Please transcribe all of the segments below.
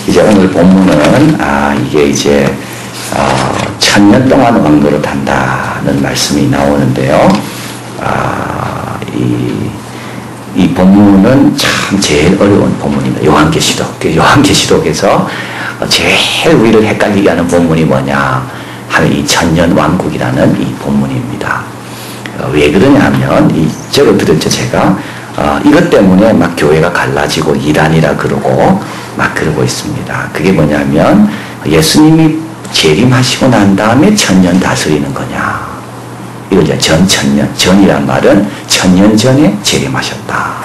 이제 오늘 본문은 이게 이제 1000년 동안 왕노릇 한다는 말씀이 나오는데요. 이 본문은 참 제일 어려운 본문입니다. 요한계시록. 요한계시록에서 제일 우리를 헷갈리게 하는 본문이 뭐냐 하면 이 1000년 왕국이라는 이 본문입니다. 왜 그러냐면 저거 들었죠 제가. 이것 때문에 막 교회가 갈라지고 이란이라 그러고 막 그러고 있습니다. 그게 뭐냐면 예수님이 재림하시고 난 다음에 1000년 다스리는 거냐. 이걸 이제 전천년. 전이란 말은 1000년 전에 재림하셨다.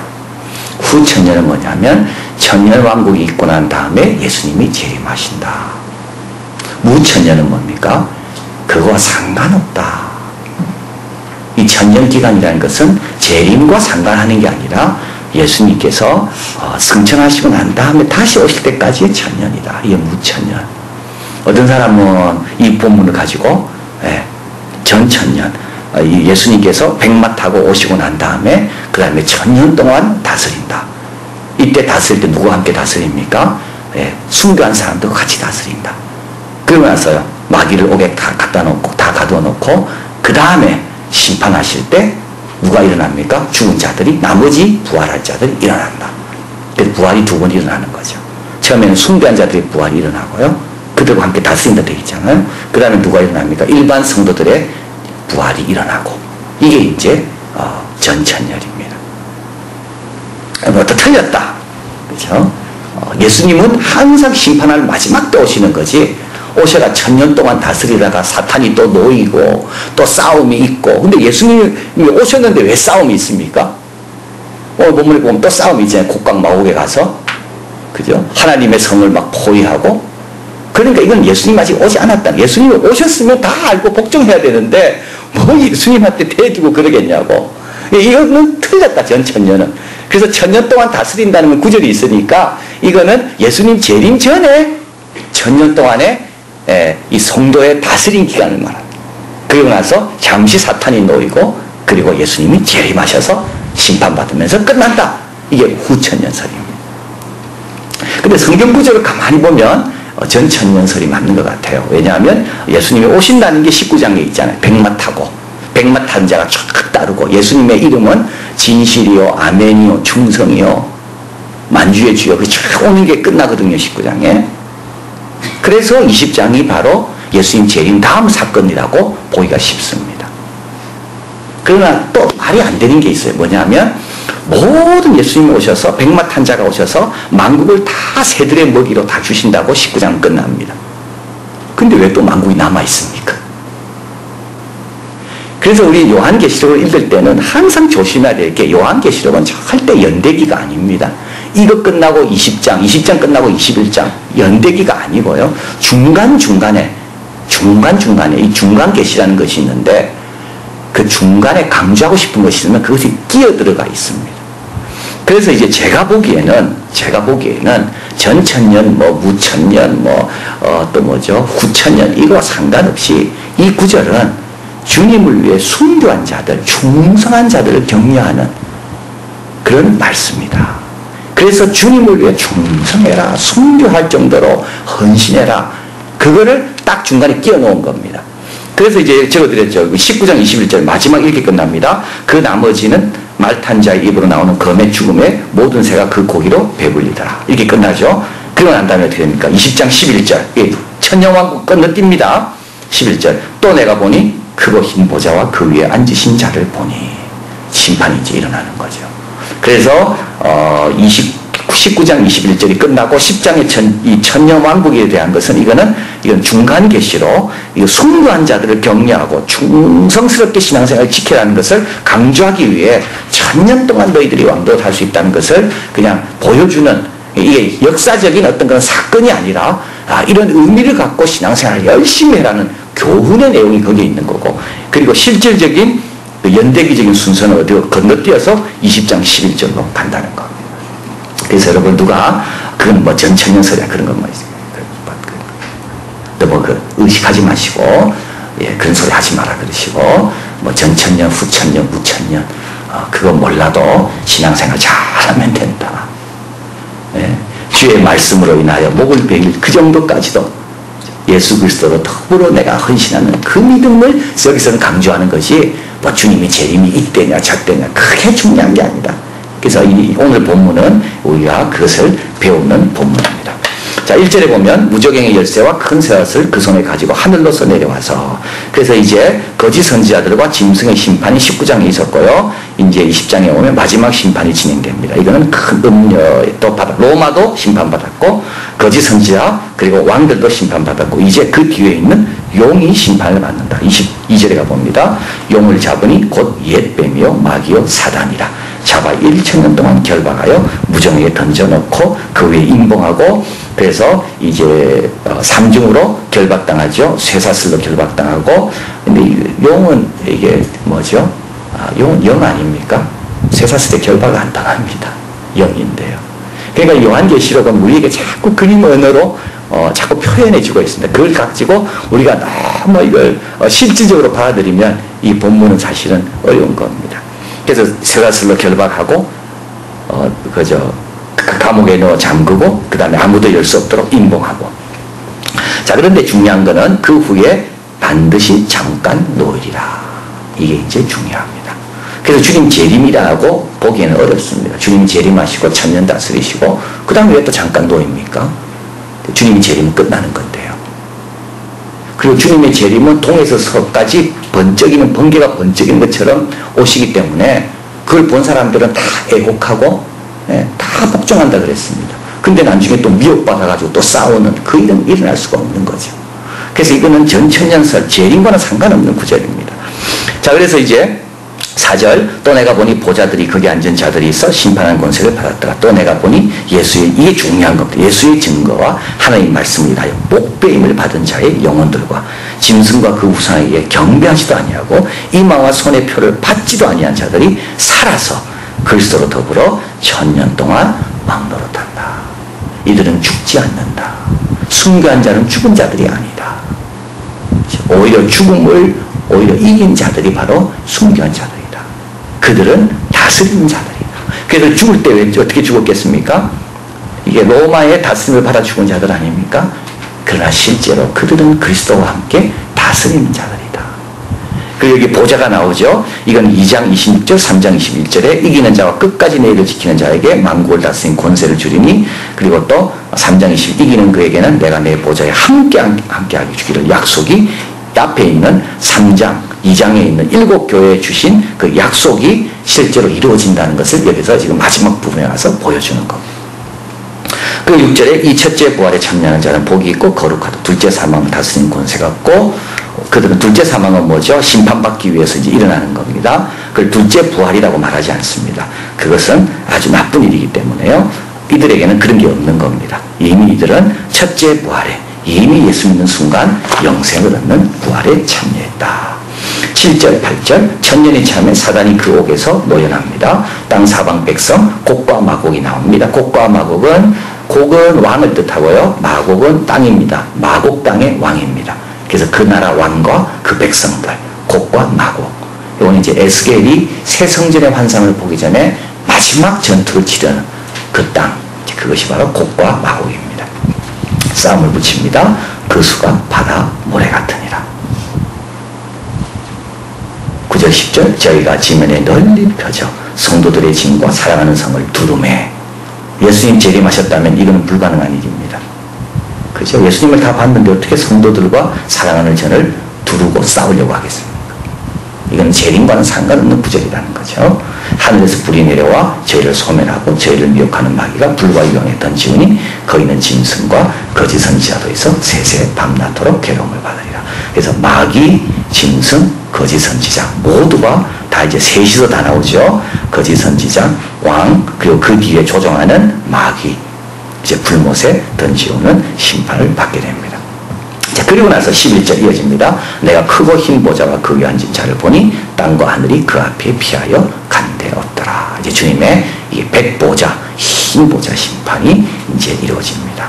후 1000년은 뭐냐면 1000년 왕국이 있고 난 다음에 예수님이 재림하신다. 무 1000년은 뭡니까? 그거와 상관없다. 이 1000년 기간이라는 것은 재림과 상관하는 게 아니라 예수님께서 승천하시고 난 다음에 다시 오실 때까지의 1000년이다. 이게 무천년. 어떤 사람은 이 본문을 가지고 전천년 예수님께서 백마 타고 오시고 난 다음에 그 다음에 1000년 동안 다스린다. 이때 다스릴 때 누구와 함께 다스립니까? 순교한 사람도 같이 다스린다. 그러고 나서요 마귀를 옥에 다 갖다 놓고 다 가둬 놓고 그 다음에 심판하실 때 누가 일어납니까? 죽은 자들이 나머지 부활할 자들이 일어난다. 그래서 부활이 두 번 일어나는 거죠. 처음에는 숭배한 자들의 부활이 일어나고요. 그들과 함께 다스린다 되어 있잖아요. 그 다음에 누가 일어납니까? 일반 성도들의 부활이 일어나고 이게 이제 전천년입니다. 또 틀렸다. 그렇죠? 예수님은 항상 심판할 마지막 때 오시는 거지 오셔가 1000년 동안 다스리다가 사탄이 또 놓이고 또 싸움이 있고 근데 예수님이 오셨는데 왜 싸움이 있습니까? 오늘 본문에 보면 또 싸움이 있잖아요. 곡각마옥에 가서 그죠? 하나님의 성을 막 포위하고 그러니까 이건 예수님 아직 오지 않았다. 예수님이 오셨으면 다 알고 복종해야 되는데 뭐 예수님한테 대두고 그러겠냐고. 이거는 틀렸다. 전천년은. 그래서 1000년 동안 다스린다는 구절이 있으니까 이거는 예수님 재림 전에 1000년 동안에 이 성도의 다스린 기간을 말합니다. 그리고 나서 잠시 사탄이 놓이고 그리고 예수님이 재림하셔서 심판받으면서 끝난다. 이게 후천년설입니다. 근데 성경 구절을 가만히 보면 전천년설이 맞는 것 같아요. 왜냐하면 예수님이 오신다는 게 19장에 있잖아요. 백마 타고 백마 탄 자가 쫙 따르고 예수님의 이름은 진실이요 아멘이요 충성이요 만주의 주여 그 쫙 오는 게 끝나거든요. 19장에. 그래서 20장이 바로 예수님 재림 다음 사건이라고 보기가 쉽습니다. 그러나 또 말이 안 되는 게 있어요. 뭐냐면 모든 예수님이 오셔서 백마 탄 자가 오셔서 만국을 다 새들의 먹이로 다 주신다고 19장 끝납니다. 근데 왜 또 만국이 남아있습니까? 그래서 우리 요한계시록을 읽을 때는 항상 조심해야 될 게 요한계시록은 절대 연대기가 아닙니다. 이거 끝나고 20장, 20장 끝나고 21장 연대기가 아니고요. 중간중간에 이 중간계시라는 것이 있는데 그 중간에 강조하고 싶은 것이 있으면 그것이 끼어들어가 있습니다. 그래서 이제 제가 보기에는 전천년, 무천년, 또 뭐죠? 후천년 이거와 상관없이 이 구절은 주님을 위해 순교한 자들, 충성한 자들을 격려하는 그런 말씀이다. 그래서 주님을 위해 충성해라, 순교할 정도로 헌신해라. 그거를 딱 중간에 끼워 놓은 겁니다. 그래서 이제 적어드렸죠. 19장 21절 마지막 이렇게 끝납니다. 그 나머지는 말탄 자의 입으로 나오는 검의 죽음에 모든 새가 그 고기로 배불리더라. 이렇게 끝나죠. 그러고 난 다음에 어떻게 됩니까? 20장 11절 천년왕국 건너뜁니다. 11절 또 내가 보니 크고 흰 보좌와 그 위에 앉으신 자를 보니 심판이 이제 일어나는 거죠. 그래서 19장 21절이 끝나고 10장의 이 천년왕국에 대한 것은 이건 중간 계시로 순교한 자들을 격려하고 충성스럽게 신앙생활을 지켜라는 것을 강조하기 위해 1000년 동안 너희들이 왕도를 할 수 있다는 것을 그냥 보여주는 이게 역사적인 어떤 그런 사건이 아니라 이런 의미를 갖고 신앙생활을 열심히 해라는 교훈의 내용이 거기에 있는 거고 그리고 실질적인 연대기적인 순서는 어디로 건너뛰어서 20장 11절로 간다는 겁니다. 그래서 여러분 누가 그건 뭐 전천년설이야 그런 것만 뭐 의식하지 마시고 그런 소리 하지 마라 그러시고 뭐 전천년, 후천년, 무천년 그거 몰라도 신앙생활 잘하면 된다. 주의 말씀으로 인하여 목을 베일 그 정도까지도 예수 그리스도로 더불어 내가 헌신하는 그 믿음을 여기서는 강조하는 것이 뭐 주님의 재림이 이때냐 저때냐 크게 중요한 게 아니다. 그래서 오늘 본문은 우리가 그것을 배우는 본문입니다. 자, 1절에 보면 무저갱의 열쇠와 큰 쇠옷을 그 손에 가지고 하늘로서 내려와서, 그래서 이제 거짓 선지자들과 짐승의 심판이 19장에 있었고요. 이제 20장에 오면 마지막 심판이 진행됩니다. 이거는 큰 음녀에 또 로마도 심판받았고 거짓 선지자 그리고 왕들도 심판받았고 이제 그 뒤에 있는 용이 심판을 받는다. 22절에 가봅니다. 용을 잡으니 곧 옛뱀이요 마귀요 사단이라. 잡아 1000년 동안 결박하여 무정에게 던져놓고 그 위에 임봉하고, 그래서 이제 삼중으로 결박당하죠. 쇠사슬로 결박당하고. 근데 용은 이게 뭐죠? 용은 영 아닙니까? 쇠사슬에 결박을 안 당합니다. 영인데요. 그러니까 요한계시록은 우리에게 자꾸 그림 언어로 자꾸 표현해주고 있습니다. 그걸 가지고 우리가 너무 이걸 실질적으로 받아들이면 이 본문은 사실은 어려운 겁니다. 그래서 쇠사슬로 결박하고 감옥에 넣어 잠그고 그 다음에 아무도 열 수 없도록 임봉하고. 자, 그런데 중요한 거는 그 후에 반드시 잠깐 놓으리라. 이게 이제 중요합니다. 그래서 주님 재림이라고 보기에는 어렵습니다. 주님 재림하시고 천년 다스리시고 그 다음에 왜 또 잠깐 놓입니까? 주님이 재림은 끝나는 건데요. 그리고 주님의 재림은 동에서 서까지 번개가 번쩍이는 것처럼 오시기 때문에 그걸 본 사람들은 다 애곡하고 다 복종한다 그랬습니다. 근데 나중에 또 미혹받아가지고 또 싸우는 그 일은 일어날 수가 없는 거죠. 그래서 이거는 전천년설 재림과는 상관없는 구절입니다. 자, 그래서 이제 4절, 또 내가 보니 보좌들이 거기 앉은 자들이 있어 심판하는 권세를 받았더라. 또 내가 보니 이게 중요한 겁니다. 예수의 증거와 하나님의 말씀을 인하여 목배임을 받은 자의 영혼들과 짐승과 그 우상에게 경배하지도 아니하고 이마와 손의 표를 받지도 아니한 자들이 살아서 그리스도로 더불어 1000년 동안 왕노릇한다. 이들은 죽지 않는다. 순교한 자는 죽은 자들이 아니다. 오히려 죽음을 이긴 자들이 바로 순교한 자들이다. 그들은 다스리는 자들이다. 그래서 죽을 때 왜 어떻게 죽었겠습니까? 이게 로마의 다스림을 받아 죽은 자들 아닙니까? 그러나 실제로 그들은 그리스도와 함께 다스리는 자들이다. 그리고 여기 보좌가 나오죠. 이건 2장 26절, 3장 21절에 이기는 자와 끝까지 내 일을 지키는 자에게 만국을 다스린 권세를 주리니, 그리고 또 3장 20 이기는 그에게는 내가 내 보좌에 함께하게 주기를 약속이 앞에 있는 3장, 2장에 있는 7교회에 주신 그 약속이 실제로 이루어진다는 것을 여기서 지금 마지막 부분에 와서 보여주는 겁니다. 그 6절에 이 첫째 부활에 참여하는 자는 복이 있고 거룩하다. 둘째 사망을 다스리는 권세가 없고, 그들은 둘째 사망은 뭐죠? 심판받기 위해서 이제 일어나는 겁니다. 그걸 둘째 부활이라고 말하지 않습니다. 그것은 아주 나쁜 일이기 때문에요. 이들에게는 그런 게 없는 겁니다. 이미 이들은 첫째 부활에 이미 예수 믿는 순간 영생을 얻는 부활에 참여했다. 7절, 8절, 천년이 참에 사단이 그 옥에서 노연합니다. 땅 사방 백성, 곡과 마곡이 나옵니다. 곡과 마곡은, 곡은 왕을 뜻하고요. 마곡은 땅입니다. 마곡 땅의 왕입니다. 그래서 그 나라 왕과 그 백성들, 곡과 마곡. 이건 이제 에스겔이 새 성전의 환상을 보기 전에 마지막 전투를 치르는 그 땅, 그것이 바로 곡과 마곡입니다. 싸움을 붙입니다. 그 수가 바다 모래 같으니라. 9절 10절, 저희가 지면에 널리 펴져 성도들의 짐과 사랑하는 성을 두루매. 예수님 재림하셨다면 이거는 불가능한 일입니다. 그죠? 예수님을 다 봤는데 어떻게 성도들과 사랑하는 전을 두르고 싸우려고 하겠습니까? 이건 재림과는 상관없는 구절이라는 거죠. 하늘에서 불이 내려와 저희를 소멸하고 저희를 미혹하는 마귀가 불과 유황에 던지우니 거기는 짐승과 거짓 선지자도 있어 세세 밤낮도록 괴로움을 받으리라. 그래서 마귀, 짐승, 거짓 선지자 모두가 다 이제 셋이서 다 나오죠. 거짓 선지자, 왕, 그리고 그 뒤에 조종하는 마귀, 이제 불못에 던지우는 심판을 받게 됩니다. 자, 그리고 나서 11절 이어집니다. 내가 크고 흰 보좌와 그 위에 앉은 자를 보니 땅과 하늘이 그 앞에 피하여 간데 없더라. 이제 주님의 이 백보좌, 흰 보좌 심판이 이제 이루어집니다.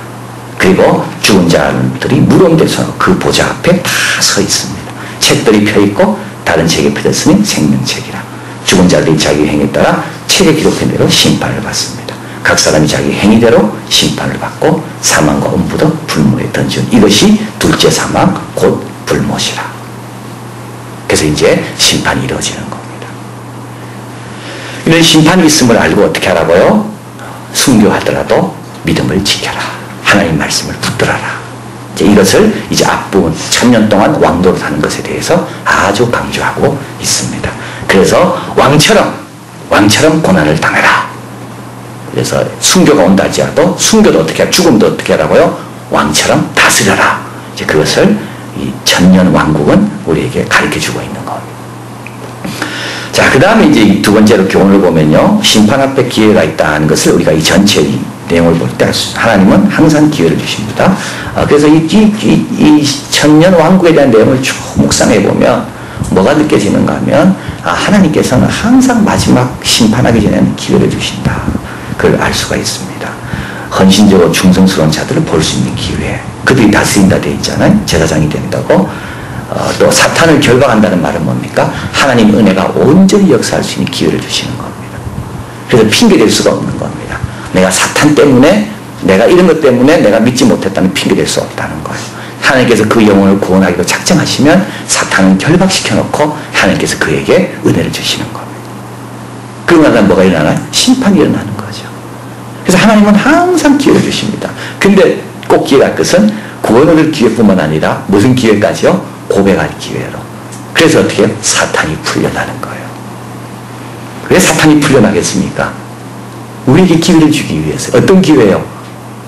그리고 죽은 자들이 무덤돼서 그 보좌 앞에 다 서 있습니다. 책들이 펴있고 다른 책에 펴졌으니 생명책이라. 죽은 자들이 자기 행에 따라 책에 기록된 대로 심판을 받습니다. 각 사람이 자기 행위대로 심판을 받고 사망과 음부도 불못에 던지는 이것이 둘째 사망 곧 불못이라. 그래서 이제 심판이 이루어지는 겁니다. 이런 심판이 있음을 알고 어떻게 하라고요? 순교하더라도 믿음을 지켜라. 하나님 말씀을 붙들어라. 이것을 이제 앞부분 1000년 동안 왕도로 사는 것에 대해서 아주 강조하고 있습니다. 그래서 왕처럼 고난을 당해라. 그래서 순교가 온다 할지라도 순교도 어떻게 죽음도 어떻게 하라고요? 왕처럼 다스려라. 이제 그것을 이 1000년 왕국은 우리에게 가르쳐주고 있는 겁니다. 자, 그 다음에 이제 두 번째로 교훈을 보면요, 심판 앞에 기회가 있다는 것을 우리가 이 전체 내용을 볼 때 하나님은 항상 기회를 주십니다. 그래서 이 1000년 왕국에 대한 내용을 쭉 묵상해 보면 뭐가 느껴지는가 하면 하나님께서는 항상 마지막 심판하기 전에는 기회를 주신다. 그걸 알 수가 있습니다. 헌신적으로 충성스러운 자들을 볼 수 있는 기회. 그들이 다스린다 되어 있잖아요. 제사장이 된다고. 또 사탄을 결박한다는 말은 뭡니까? 하나님 은혜가 온전히 역사할 수 있는 기회를 주시는 겁니다. 그래서 핑계댈 수가 없는 겁니다. 내가 사탄 때문에, 내가 이런 것 때문에 내가 믿지 못했다는 핑계댈 수 없다는 거예요. 하나님께서 그 영혼을 구원하기로 작정하시면 사탄은 결박시켜 놓고 하나님께서 그에게 은혜를 주시는 겁니다. 그러면 뭐가 일어나나요? 심판이 일어나는 거죠. 그래서 하나님은 항상 기회를 주십니다. 근데 꼭 기회할 것은 구원을 얻을 기회뿐만 아니라 무슨 기회까지요? 고백할 기회로. 그래서 어떻게 해요? 사탄이 풀려나는 거예요. 왜 사탄이 풀려나겠습니까? 우리에게 기회를 주기 위해서. 어떤 기회요?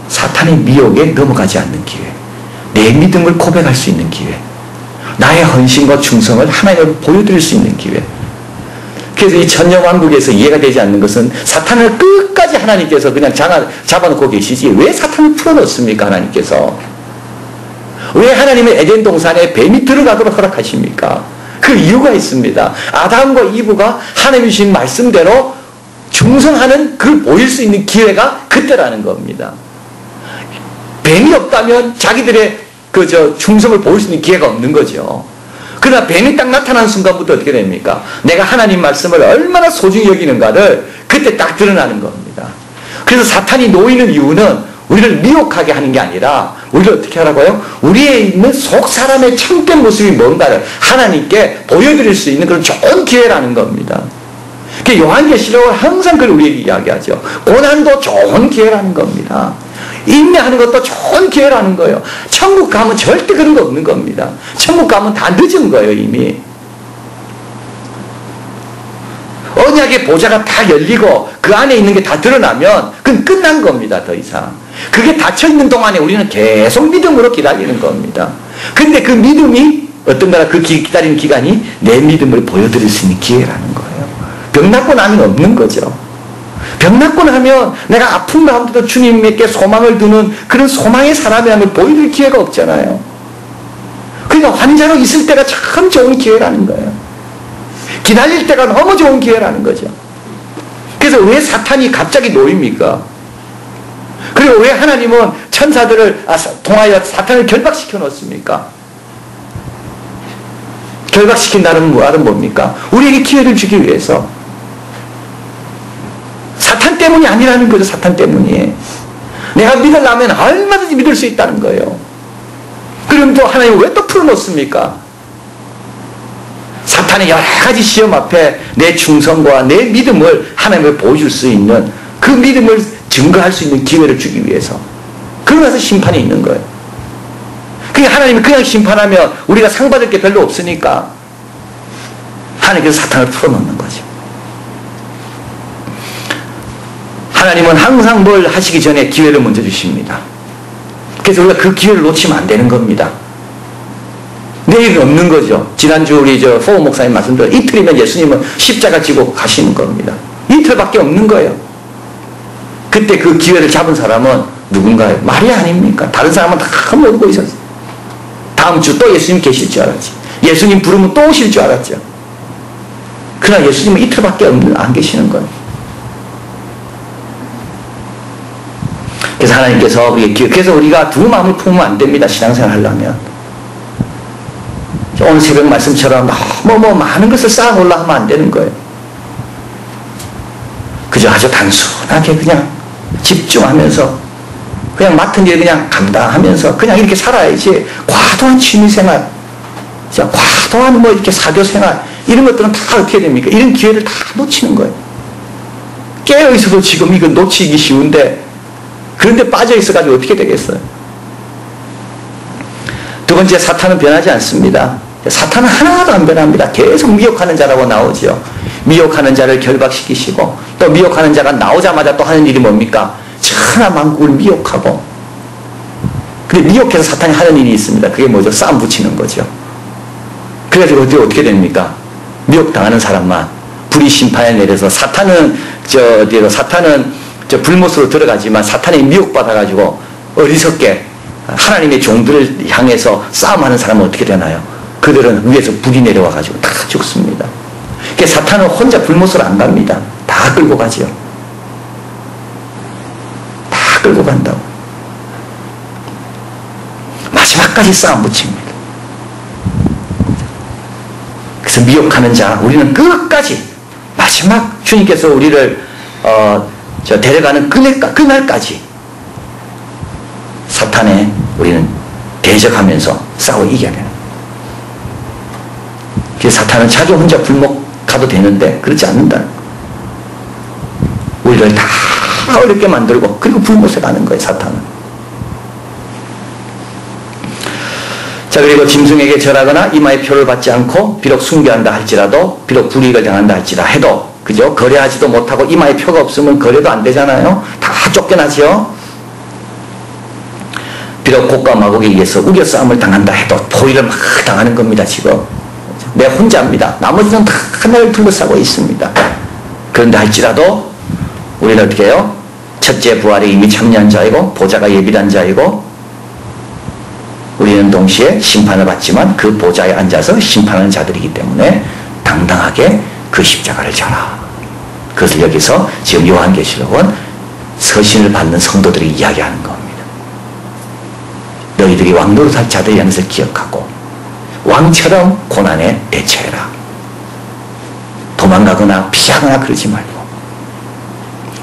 사탄의 미혹에 넘어가지 않는 기회. 내 믿음을 고백할 수 있는 기회. 나의 헌신과 충성을 하나님을 보여드릴 수 있는 기회. 그래서 이 천년왕국에서 이해가 되지 않는 것은 사탄을 끝까지 하나님께서 그냥 잡아놓고 계시지 왜 사탄을 풀어놓습니까? 하나님께서. 왜 하나님의 에덴 동산에 뱀이 들어가도록 허락하십니까? 그 이유가 있습니다. 아담과 이브가 하나님이 주신 말씀대로 충성하는 그걸 보일 수 있는 기회가 그때라는 겁니다. 뱀이 없다면 자기들의 충성을 보일 수 있는 기회가 없는 거죠. 그러나 뱀이 딱 나타나는 순간부터 어떻게 됩니까? 내가 하나님 말씀을 얼마나 소중히 여기는가를 그때 딱 드러나는 겁니다. 그래서 사탄이 놓이는 이유는 우리를 미혹하게 하는 게 아니라 우리를 어떻게 하라고요? 우리에 있는 속 사람의 참된 모습이 뭔가를 하나님께 보여드릴 수 있는 그런 좋은 기회라는 겁니다. 요한계시록은 항상 그걸 우리에게 이야기하죠. 고난도 좋은 기회라는 겁니다. 인내하는 것도 좋은 기회라는 거예요. 천국 가면 절대 그런 거 없는 겁니다. 천국 가면 다 늦은 거예요, 이미. 언약의 보좌가 다 열리고 그 안에 있는 게 다 드러나면 그건 끝난 겁니다, 더 이상. 그게 닫혀있는 동안에 우리는 계속 믿음으로 기다리는 겁니다. 근데 그 믿음이 어떤가 그 기다리는 기간이 내 믿음을 보여드릴 수 있는 기회라는 거예요. 병 낫고 나면 없는 거죠. 병 낫고 나면 내가 아픈 가운데도 주님께 소망을 두는 그런 소망의 사람이라는 걸 보여드릴 기회가 없잖아요. 그러니까 환자로 있을 때가 참 좋은 기회라는 거예요. 기다릴 때가 너무 좋은 기회라는 거죠. 그래서 왜 사탄이 갑자기 놓입니까? 그리고 왜 하나님은 천사들을 통하여 사탄을 결박시켜 놓습니까? 결박시킨다는 말은 뭡니까? 우리에게 기회를 주기 위해서. 사탄 때문이 아니라는 거죠. 사탄 때문이. 내가 믿으려면 얼마든지 믿을 수 있다는 거예요. 그럼 또 하나님 왜 또 풀어놓습니까? 사탄의 여러 가지 시험 앞에 내 충성과 내 믿음을 하나님을 보여줄 수 있는 그 믿음을 증거할 수 있는 기회를 주기 위해서. 그러면서 심판이 있는 거예요. 그러니까 하나님이 그냥 심판하면 우리가 상 받을 게 별로 없으니까 하나님께서 사탄을 풀어놓는 거죠. 하나님은 항상 뭘 하시기 전에 기회를 먼저 주십니다. 그래서 우리가 그 기회를 놓치면 안 되는 겁니다. 내일은 없는 거죠. 지난주 우리 포우 목사님 말씀대로 이틀이면 예수님은 십자가 지고 가시는 겁니다. 이틀밖에 없는 거예요. 그때 그 기회를 잡은 사람은 누군가요? 마리아 아닙니까? 다른 사람은 다 모르고 있었어요. 다음 주 또 예수님 계실 줄 알았지. 예수님 부르면 또 오실 줄 알았죠. 그러나 예수님은 이틀밖에 안 계시는 거예요. 그래서 하나님께서 그래서 우리가 두 마음을 품으면 안 됩니다. 신앙생활 하려면. 오늘 새벽 말씀처럼 너무 많은 것을 쌓아놓으려 하면 안 되는 거예요. 그저 아주 단순하게 그냥 집중하면서 그냥 맡은 일 그냥 감당하면서 그냥 이렇게 살아야지. 과도한 취미생활, 과도한 뭐 이렇게 사교생활 이런 것들은 다 어떻게 됩니까? 이런 기회를 다 놓치는 거예요. 깨어있어도 지금 이거 놓치기 쉬운데 그런데 빠져있어가지고 어떻게 되겠어요? 두 번째, 사탄은 변하지 않습니다. 사탄은 하나도 안 변합니다. 계속 미혹하는 자라고 나오죠. 미혹하는 자를 결박시키시고 또 미혹하는 자가 나오자마자 또 하는 일이 뭡니까? 천하만국을 미혹하고. 근데 미혹해서 사탄이 하는 일이 있습니다. 그게 뭐죠? 싸움 붙이는 거죠. 그래가지고 어떻게 됩니까? 미혹당하는 사람만 불의 심판에 내려서 사탄은 불못으로 들어가지만 사탄에 미혹받아가지고 어리석게 하나님의 종들을 향해서 싸움하는 사람은 어떻게 되나요? 그들은 위에서 불이 내려와가지고 다 죽습니다. 그러니까 사탄은 혼자 불못으로 안 갑니다. 다 끌고 가죠. 다 끌고 간다고. 마지막까지 싸움 붙입니다. 그래서 미혹하는 자, 우리는 끝까지 마지막 주님께서 우리를 데려가는 그날까지 사탄에 우리는 대적하면서 싸워 이겨야 되는. 그래서 사탄은 자기 혼자 불목 가도 되는데 그렇지 않는다. 우리를 다 어렵게 만들고 그리고 불못에 가는 거예요, 사탄은. 자, 그리고 짐승에게 절하거나 이마에 표를 받지 않고 비록 순교한다 할지라도 비록 불이익을 당한다 할지라 해도 그죠? 거래하지도 못하고 이마에 표가 없으면 거래도 안 되잖아요. 다 쫓겨나죠. 비록 곡과 마곡에 의해서 우겨 싸움을 당한다 해도 포위를 막 당하는 겁니다. 지금 내 혼자입니다. 나머지는 다 하나를 둘러싸고 있습니다. 그런데 할지라도 우리는 어떻게 해요? 첫째 부활에 이미 참여한 자이고 보좌가 예비한 자이고 우리는 동시에 심판을 받지만 그 보좌에 앉아서 심판하는 자들이기 때문에 당당하게 그 십자가를 져라. 그것을 여기서 지금 요한계시록은 서신을 받는 성도들이 이야기하는 겁니다. 너희들이 왕노릇할 자들에 대한 것을 기억하고 왕처럼 고난에 대처해라. 도망가거나 피하거나 그러지 말고.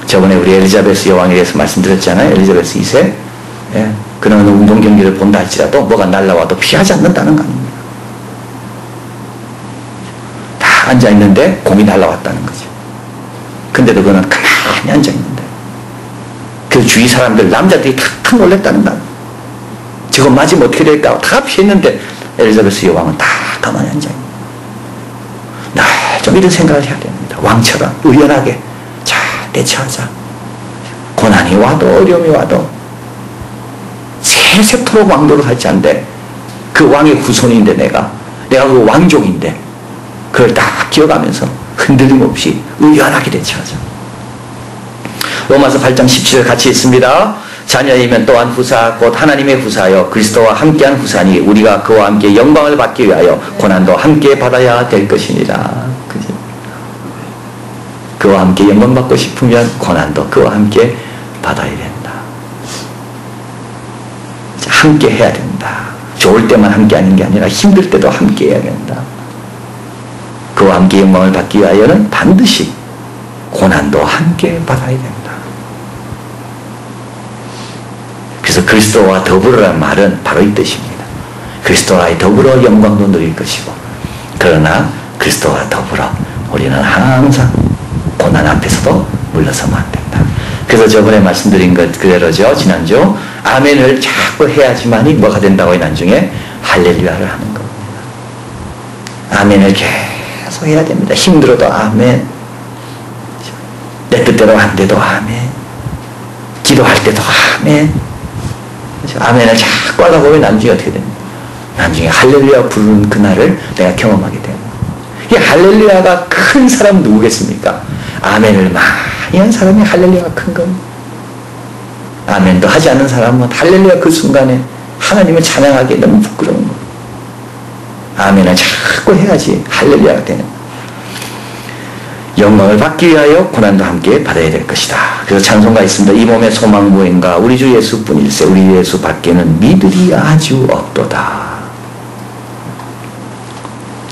저번에 우리 엘리자베스 여왕에 대해서 말씀드렸잖아요. 엘리자베스 2세. 예. 그는 운동 경기를 본다 할지라도 뭐가 날라와도 피하지 않는다는 거 아닙니까? 다 앉아있는데 공이 날라왔다는 거죠. 근데도 그는 가만히 앉아있는데 그 주위 사람들 남자들이 다 놀랬다는 거. 저거 맞으면 어떻게 될까? 다 피했는데 엘리자베스 여왕은 다 가만히 앉아있는. 좀 이런 생각을 해야 됩니다. 왕처럼 의연하게 자 대처하자. 고난이 와도 어려움이 와도 세세토록 왕도를 할 자인데 그 왕의 후손인데 내가 그 왕족인데 그걸 딱 기억하면서 흔들림 없이 의연하게 대처하자. 로마서 8장 17절 같이 있습니다. 자녀이면 또한 후사 곧 하나님의 후사여 그리스도와 함께한 후사니 우리가 그와 함께 영광을 받기 위하여 고난도 함께 받아야 될 것이니라. 그죠? 그와 함께 영광 받고 싶으면 고난도 그와 함께 받아야 된다. 함께 해야 된다. 좋을 때만 함께 하는 게 아니라 힘들 때도 함께 해야 된다. 그와 함께 영광을 받기 위하여는 반드시 고난도 함께 받아야 된다. 그래서 그리스도와 더불어라는 말은 바로 이 뜻입니다. 그리스도와 더불어 영광도 누릴 것이고 그러나 그리스도와 더불어 우리는 항상 고난 앞에서도 물러서면 안 된다. 그래서 저번에 말씀드린 것 그대로죠. 지난주 아멘을 자꾸 해야지만이 뭐가 된다고요. 나중에 할렐루야를 하는 겁니다. 아멘을 계속 해야 됩니다. 힘들어도 아멘, 내 뜻대로 안 돼도 아멘, 기도할 때도 아멘. 아멘을 자꾸 하다 보면 나중에 어떻게 됩니까? 나중에 할렐루야 부르는 그날을 내가 경험하게 됩니다. 이 할렐루야가 큰 사람은 누구겠습니까? 아멘을 많이 한 사람이 할렐루야가 큰 겁니다. 아멘도 하지 않는 사람은 할렐루야 그 순간에 하나님을 찬양하기 너무 부끄러운 겁니다. 아멘을 자꾸 해야지 할렐루야가 되는 거예요. 영광을 받기 위하여 고난도 함께 받아야 될 것이다. 그래서 찬송가 있습니다. 이 몸의 소망 무엇인가 우리 주 예수뿐일세 우리 예수 밖에는 믿으리 아주 없도다.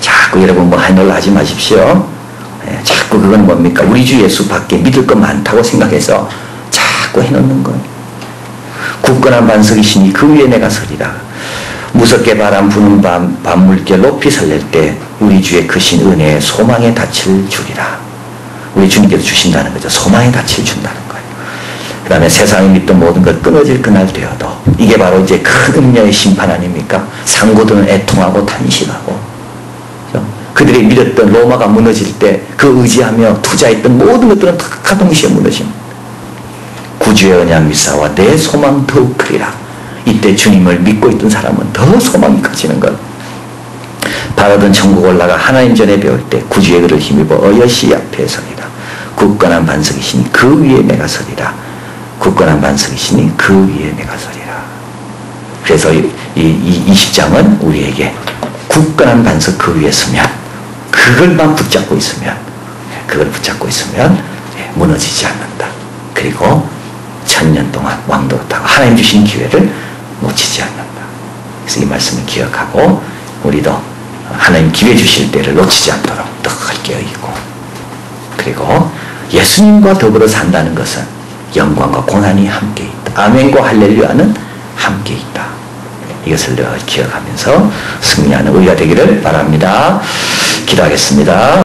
자꾸 여러분 뭐 하늘로 하지 마십시오. 자꾸 그건 뭡니까? 우리 주 예수 밖에 믿을 것 많다고 생각해서 자꾸 붙잡고 해놓는 거예요. 굳건한 반석이시니 그 위에 내가 서리라. 무섭게 바람 부는 밤물결 높이 설렐 때 우리 주의 크신 은혜에 소망의 닻을 주리라. 우리 주님께서 주신다는 거죠. 소망의 닻을 준다는 거예요. 그 다음에 세상이 믿던 모든 것 끊어질 그날 되어도, 이게 바로 이제 큰 음녀의 심판 아닙니까? 상고들은 애통하고 탄식하고, 그들이 믿었던 로마가 무너질 때 그 의지하며 투자했던 모든 것들은 다 동시에 무너집니다. 구주의 언약 미사와 내 소망 더욱 크리라. 이때 주님을 믿고 있던 사람은 더 소망이 커지는 것. 바라던 천국 올라가 하나님 전에 배울 때 구주의 그를 힘입어 어여시 앞에 서리라. 굳건한 반석이시니 그 위에 내가 서리라. 굳건한 반석이시니 그 위에 내가 서리라. 그래서 이 20장은 우리에게 굳건한 반석 그 위에 서면, 그걸만 붙잡고 있으면, 그걸 붙잡고 있으면 무너지지 않는다. 그리고 1000년 동안 왕노릇하고 하나님 주신 기회를 놓치지 않는다. 그래서 이 말씀을 기억하고 우리도 하나님 기회 주실 때를 놓치지 않도록 더 깨어있고, 그리고 예수님과 더불어 산다는 것은 영광과 고난이 함께 있다. 아멘과 할렐루야는 함께 있다. 이것을 늘 기억하면서 승리하는 우리가 되기를 바랍니다. 기도하겠습니다.